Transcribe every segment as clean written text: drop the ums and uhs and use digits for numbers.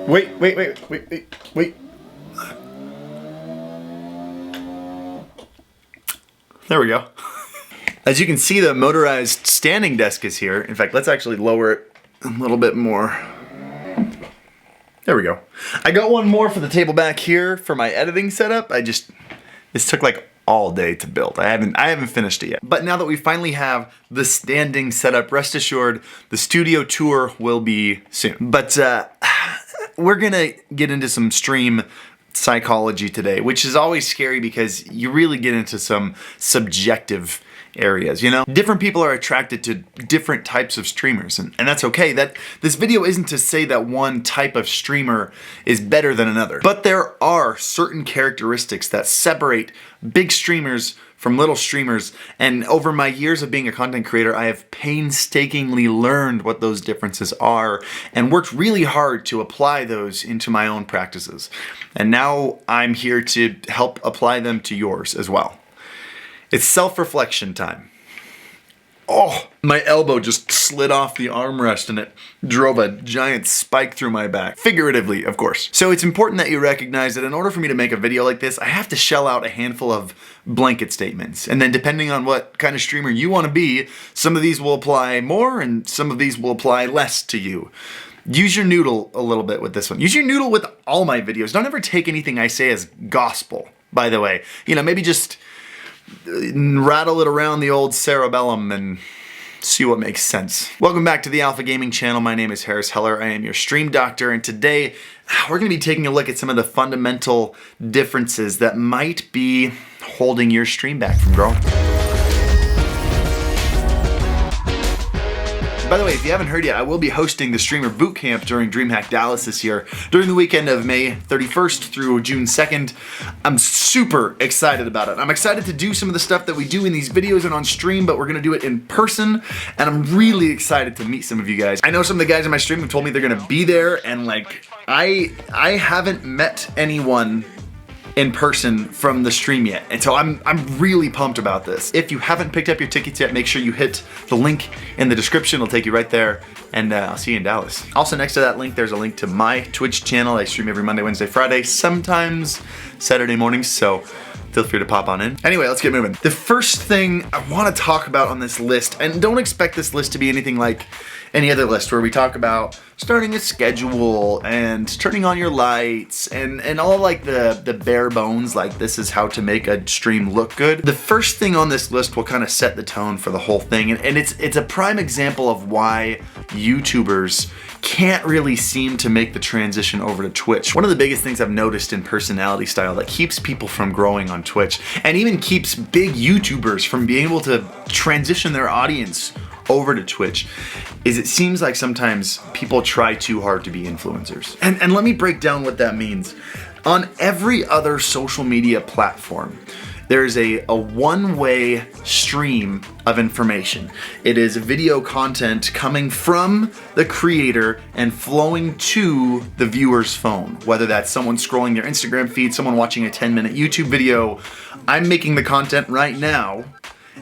Wait. There we go. As you can see, the motorized standing desk is here. In fact, let's actually lower it a little bit more. There we go. I got one more for the table back here for my editing setup. This took like all day to build. I haven't finished it yet. But now that we finally have the standing setup, rest assured the studio tour will be soon. But we're gonna get into some stream psychology today, which is always scary because you really get into some subjective areas, you know? Different people are attracted to different types of streamers, and that's okay. That this video isn't to say that one type of streamer is better than another, but there are certain characteristics that separate big streamers from little streamers, and over my years of being a content creator, I have painstakingly learned what those differences are and worked really hard to apply those into my own practices. And now I'm here to help apply them to yours as well. It's self-reflection time. Oh, my elbow just slid off the armrest and it drove a giant spike through my back. Figuratively, of course. So it's important that you recognize that in order for me to make a video like this, I have to shell out a handful of blanket statements. And then depending on what kind of streamer you want to be, some of these will apply more and some of these will apply less to you. Use your noodle a little bit with this one. Use your noodle with all my videos. Don't ever take anything I say as gospel, by the way. You know, maybe just rattle it around the old cerebellum and see what makes sense. Welcome back to the Alpha Gaming channel. My name is Harris Heller. I am your stream doctor, and today we're going to be taking a look at some of the fundamental differences that might be holding your stream back from growing. By the way, if you haven't heard yet, I will be hosting the Streamer Bootcamp during DreamHack Dallas this year, during the weekend of May 31st through June 2nd. I'm super excited about it. I'm excited to do some of the stuff that we do in these videos and on stream, but we're gonna do it in person, and I'm really excited to meet some of you guys. I know some of the guys in my stream have told me they're gonna be there, and like, I haven't met anyone in person from the stream yet, and so I'm really pumped about this. If you haven't picked up your tickets yet, make sure you hit the link in the description. It'll take you right there, and I'll see you in Dallas. Also, next to that link, there's a link to my Twitch channel. I stream every Monday, Wednesday, Friday, sometimes Saturday mornings, so feel free to pop on in. Anyway, let's get moving. The first thing I want to talk about on this list, and don't expect this list to be anything like any other list where we talk about starting a schedule and turning on your lights and all like the bare bones, like this is how to make a stream look good. The first thing on this list will kind of set the tone for the whole thing, and it's a prime example of why YouTubers can't really seem to make the transition over to Twitch. One of the biggest things I've noticed in personality style that keeps people from growing on Twitch, and even keeps big YouTubers from being able to transition their audience over to Twitch, is it seems like sometimes people try too hard to be influencers. And let me break down what that means. On every other social media platform, there's a one-way stream of information. It is video content coming from the creator and flowing to the viewer's phone. Whether that's someone scrolling their Instagram feed, someone watching a 10-minute YouTube video. I'm making the content right now,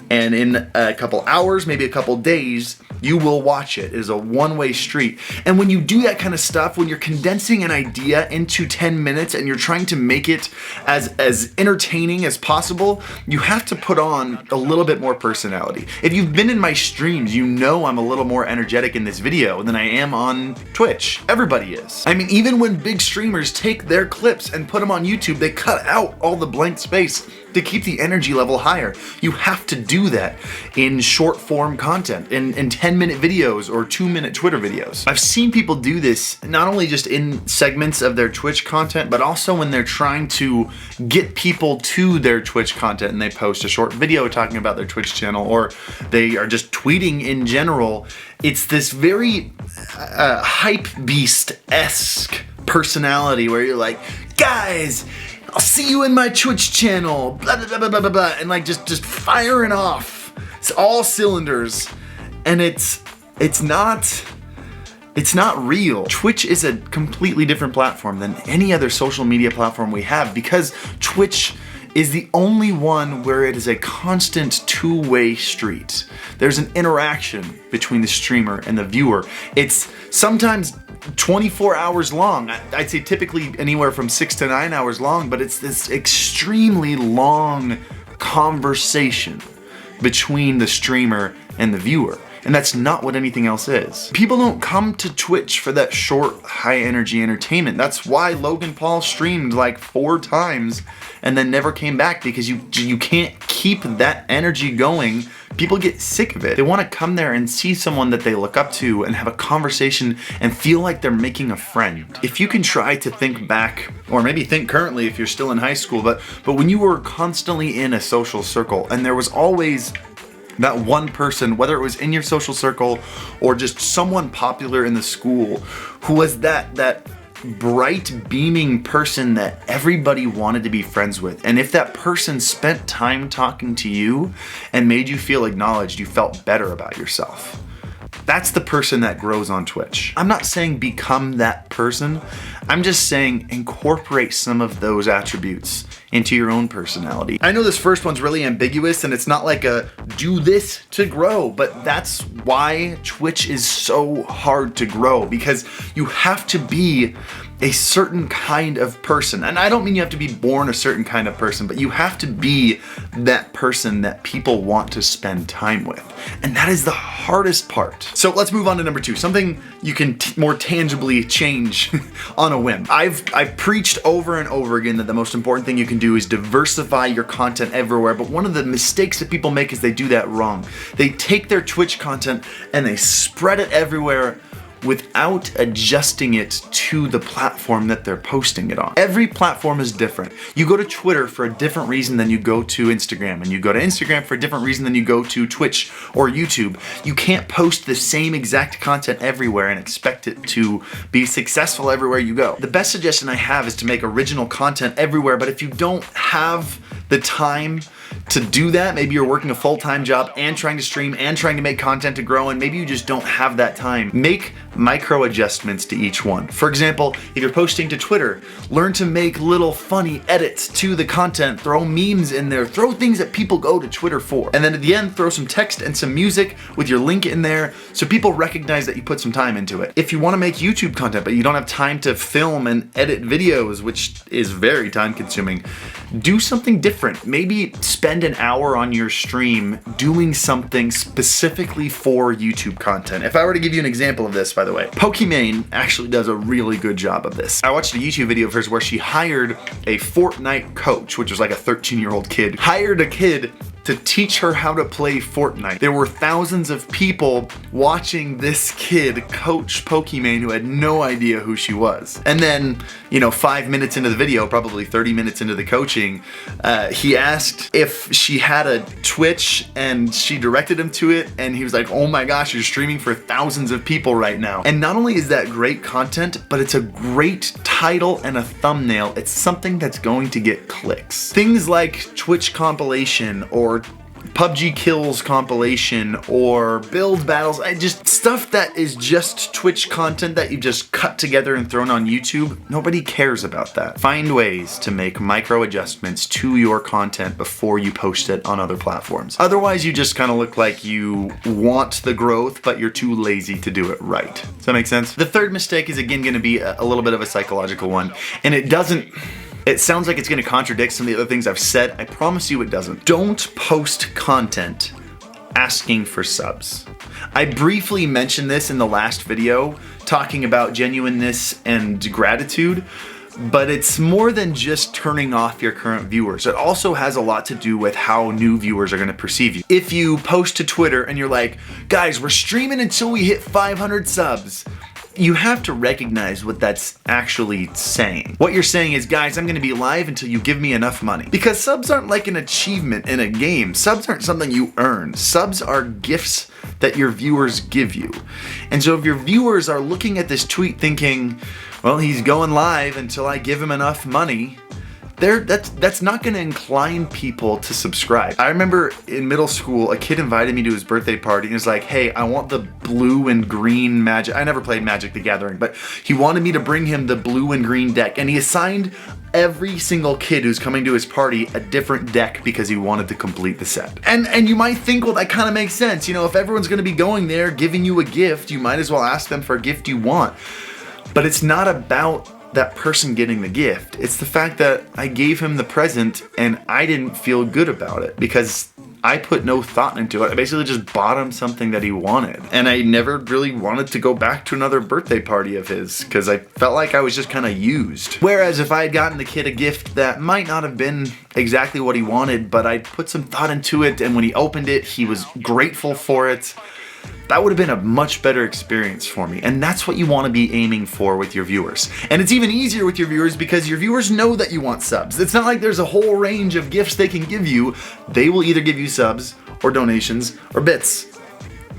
and in a couple hours, maybe a couple days, you will watch it. It is a one-way street. And when you do that kind of stuff, when you're condensing an idea into 10 minutes and you're trying to make it as entertaining as possible, you have to put on a little bit more personality. If you've been in my streams, you know I'm a little more energetic in this video than I am on Twitch. Everybody is. I mean, even when big streamers take their clips and put them on YouTube, they cut out all the blank space to keep the energy level higher. You have to do that in short form content, in 10-minute videos or 2-minute Twitter videos. I've seen people do this not only just in segments of their Twitch content, but also when they're trying to get people to their Twitch content and they post a short video talking about their Twitch channel, or they are just tweeting in general. It's this very hype beast-esque personality where you're like, guys, I'll see you in my Twitch channel, blah, blah, blah, blah, blah, blah, and like just firing off. It's all cylinders, and it's not real. Twitch is a completely different platform than any other social media platform we have, because Twitch is the only one where it is a constant two-way street. There's an interaction between the streamer and the viewer. It's sometimes 24 hours long. I'd say typically anywhere from 6 to 9 hours long, but it's this extremely long conversation between the streamer and the viewer. And that's not what anything else is. People don't come to Twitch for that short, high energy entertainment. That's why Logan Paul streamed like 4 times and then never came back, because you can't keep that energy going. People get sick of it. They want to come there and see someone that they look up to and have a conversation and feel like they're making a friend. If you can try to think back, or maybe think currently if you're still in high school, but when you were constantly in a social circle and there was always that one person, whether it was in your social circle or just someone popular in the school, who was that bright, beaming person that everybody wanted to be friends with. And if that person spent time talking to you and made you feel acknowledged, you felt better about yourself. That's the person that grows on Twitch. I'm not saying become that person. I'm just saying incorporate some of those attributes into your own personality. I know this first one's really ambiguous and it's not like a do this to grow, but that's why Twitch is so hard to grow, because you have to be a certain kind of person. And I don't mean you have to be born a certain kind of person, but you have to be that person that people want to spend time with. And that is the hardest part. So let's move on to number 2, something you can more tangibly change on a whim. I've preached over and over again that the most important thing you can do is diversify your content everywhere, but one of the mistakes that people make is they do that wrong. They take their Twitch content and they spread it everywhere without adjusting it to the platform that they're posting it on. Every platform is different. You go to Twitter for a different reason than you go to Instagram, and you go to Instagram for a different reason than you go to Twitch or YouTube. You can't post the same exact content everywhere and expect it to be successful everywhere you go. The best suggestion I have is to make original content everywhere, but if you don't have the time to do that, maybe you're working a full-time job and trying to stream and trying to make content to grow, and maybe you just don't have that time, make micro adjustments to each one. For example, if you're posting to Twitter, learn to make little funny edits to the content, throw memes in there, throw things that people go to Twitter for. And then at the end, throw some text and some music with your link in there so people recognize that you put some time into it. If you want to make YouTube content, but you don't have time to film and edit videos, which is very time consuming, do something different. Maybe spend an hour on your stream doing something specifically for YouTube content. If I were to give you an example of this, by the way, Pokimane actually does a really good job of this. I watched a YouTube video of hers where she hired a Fortnite coach, which was like a 13-year-old kid, hired a kid to teach her how to play Fortnite. There were thousands of people watching this kid coach Pokimane who had no idea who she was. And then, 5 minutes into the video, probably 30 minutes into the coaching, he asked if she had a Twitch, and she directed him to it, and he was like, oh my gosh, you're streaming for thousands of people right now. And not only is that great content, but it's a great title and a thumbnail. It's something that's going to get clicks. Things like Twitch compilation or PUBG Kills compilation or build battles, just stuff that is just Twitch content that you just cut together and thrown on YouTube. Nobody cares about that. Find ways to make micro adjustments to your content before you post it on other platforms. Otherwise, you just kind of look like you want the growth, but you're too lazy to do it right. Does that make sense? The third mistake is again going to be a little bit of a psychological one, and it sounds like it's going to contradict some of the other things I've said. I promise you it doesn't. Don't post content asking for subs. I briefly mentioned this in the last video, talking about genuineness and gratitude, but it's more than just turning off your current viewers. It also has a lot to do with how new viewers are going to perceive you. If you post to Twitter and you're like, guys, we're streaming until we hit 500 subs, you have to recognize what that's actually saying. What you're saying is, guys, I'm gonna be live until you give me enough money. Because subs aren't like an achievement in a game. Subs aren't something you earn. Subs are gifts that your viewers give you. And so if your viewers are looking at this tweet thinking, well, he's going live until I give him enough money, that's not going to incline people to subscribe. I remember in middle school, a kid invited me to his birthday party and was like, hey, I want the blue and green Magic. I never played Magic the Gathering, but he wanted me to bring him the blue and green deck, and he assigned every single kid who's coming to his party a different deck because he wanted to complete the set. And you might think, well, that kind of makes sense. If everyone's going to be going there giving you a gift, you might as well ask them for a gift you want. But it's not about that person getting the gift. It's the fact that I gave him the present and I didn't feel good about it because I put no thought into it. I basically just bought him something that he wanted. And I never really wanted to go back to another birthday party of his because I felt like I was just kind of used. Whereas if I had gotten the kid a gift that might not have been exactly what he wanted, but I put some thought into it, and when he opened it, he was grateful for it, that would have been a much better experience for me. And that's what you want to be aiming for with your viewers. And it's even easier with your viewers because your viewers know that you want subs. It's not like there's a whole range of gifts they can give you. They will either give you subs or donations or bits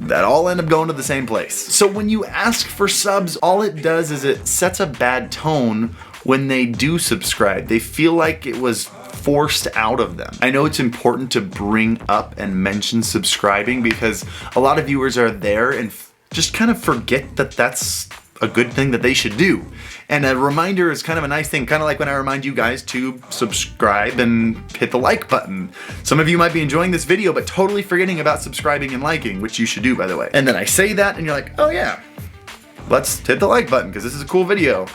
that all end up going to the same place. So when you ask for subs, all it does is it sets a bad tone when they do subscribe. They feel like it was forced out of them. I know it's important to bring up and mention subscribing because a lot of viewers are there and just kind of forget that that's a good thing that they should do. And a reminder is kind of a nice thing, kind of like when I remind you guys to subscribe and hit the like button. Some of you might be enjoying this video but totally forgetting about subscribing and liking, which you should do, by the way. And then I say that and you're like, oh yeah, let's hit the like button because this is a cool video.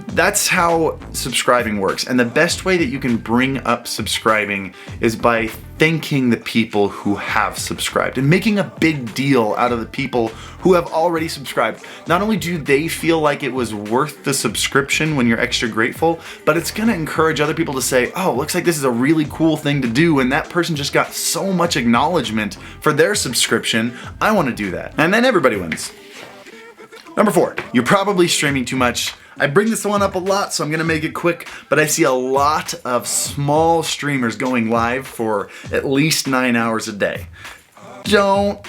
That's how subscribing works. And the best way that you can bring up subscribing is by thanking the people who have subscribed and making a big deal out of the people who have already subscribed. Not only do they feel like it was worth the subscription when you're extra grateful, but it's gonna encourage other people to say, oh, looks like this is a really cool thing to do, and that person just got so much acknowledgement for their subscription, I wanna do that. And then everybody wins. Number 4, you're probably streaming too much. I bring this one up a lot, so I'm gonna make it quick, but I see a lot of small streamers going live for at least 9 hours a day. Don't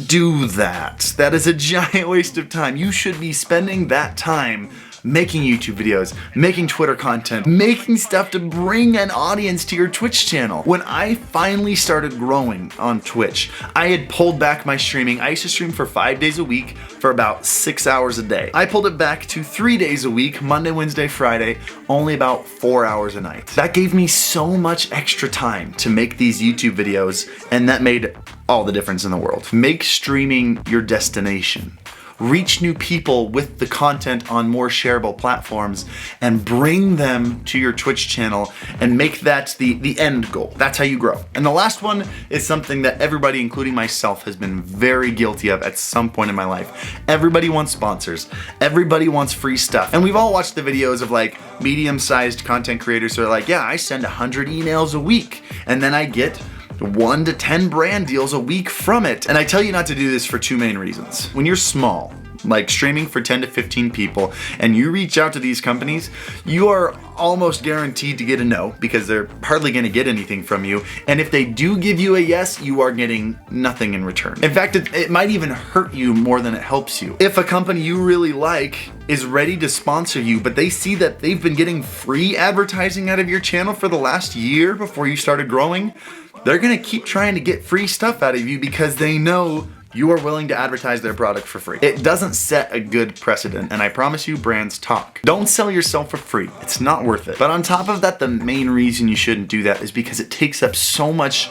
do that. That is a giant waste of time. You should be spending that time making YouTube videos, making Twitter content, making stuff to bring an audience to your Twitch channel. When I finally started growing on Twitch, I had pulled back my streaming. I used to stream for 5 days a week for about 6 hours a day. I pulled it back to 3 days a week, Monday, Wednesday, Friday, only about 4 hours a night. That gave me so much extra time to make these YouTube videos, and that made all the difference in the world. Make streaming your destination. Reach new people with the content on more shareable platforms and bring them to your Twitch channel and make that the end goal. That's how you grow. And the last one is something that everybody, including myself, has been very guilty of at some point in my life. Everybody wants sponsors. Everybody wants free stuff. And we've all watched the videos of like medium-sized content creators who are like, yeah, I send 100 emails a week and then I get 1 to 10 brand deals a week from it. And I tell you not to do this for 2 main reasons. When you're small, like streaming for 10 to 15 people, and you reach out to these companies, you are almost guaranteed to get a no because they're hardly going to get anything from you. And if they do give you a yes, you are getting nothing in return. In fact, it might even hurt you more than it helps you. If a company you really like is ready to sponsor you, but they see that they've been getting free advertising out of your channel for the last year before you started growing, they're gonna keep trying to get free stuff out of you because they know you are willing to advertise their product for free. It doesn't set a good precedent, and I promise you, brands talk. Don't sell yourself for free. It's not worth it. But on top of that, the main reason you shouldn't do that is because it takes up so much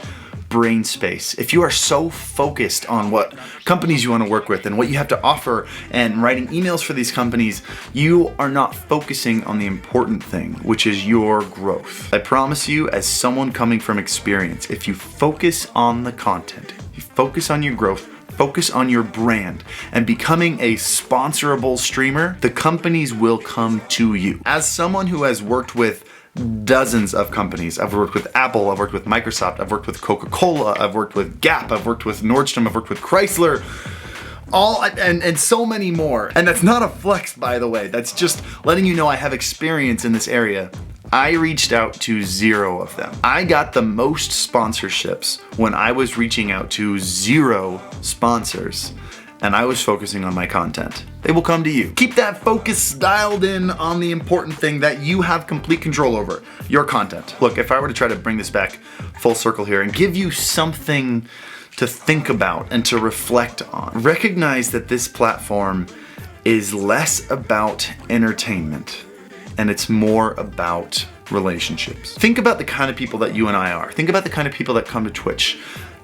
brain space. If you are so focused on what companies you want to work with and what you have to offer and writing emails for these companies, you are not focusing on the important thing, which is your growth. I promise you, as someone coming from experience, if you focus on the content, you focus on your growth, focus on your brand, and becoming a sponsorable streamer, the companies will come to you. As someone who has worked with dozens of companies. I've worked with Apple, I've worked with Microsoft, I've worked with Coca-Cola, I've worked with Gap, I've worked with Nordstrom, I've worked with Chrysler, and so many more. And that's not a flex, by the way. That's just letting you know I have experience in this area. I reached out to 0 of them. I got the most sponsorships when I was reaching out to 0 sponsors, and I was focusing on my content. They will come to you. Keep that focus dialed in on the important thing that you have complete control over, your content. Look, if I were to try to bring this back full circle here and give you something to think about and to reflect on, recognize that this platform is less about entertainment and it's more about relationships. Think about the kind of people that you and I are. Think about the kind of people that come to Twitch.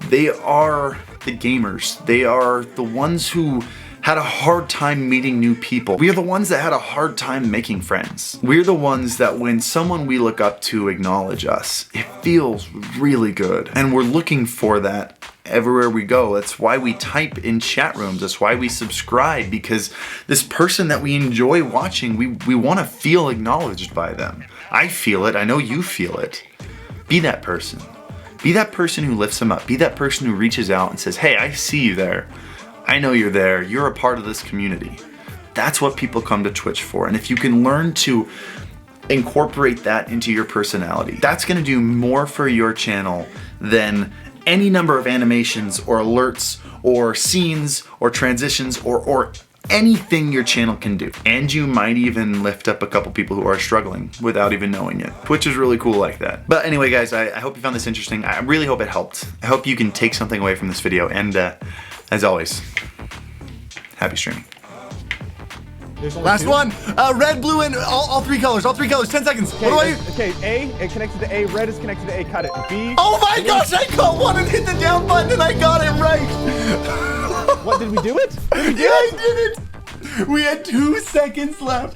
They are the gamers. They are the ones who had a hard time meeting new people. We are the ones that had a hard time making friends. We're the ones that when someone we look up to acknowledge us, it feels really good. And we're looking for that everywhere we go. That's why we type in chat rooms. That's why we subscribe, because this person that we enjoy watching, we want to feel acknowledged by them. I feel it. I know you feel it. Be that person. Be that person who lifts them up. Be that person who reaches out and says, hey, I see you there. I know you're there. You're a part of this community. That's what people come to Twitch for. And if you can learn to incorporate that into your personality, that's going to do more for your channel than any number of animations or alerts or scenes or transitions or anything your channel can do. And you might even lift up a couple people who are struggling without even knowing it. Twitch is really cool like that. But anyway, guys, I hope you found this interesting. I really hope it helped. I hope you can take something away from this video. And as always, happy streaming. Last one. Red, blue, and all three colors. All three colors. 10 seconds. Okay, what do I do? Okay, A, it connected to A. Red is connected to A. Cut it. B. Oh my gosh, I got one and hit the down button and I got it right. What, did we do it? Yeah, I did it. We had 2 seconds left.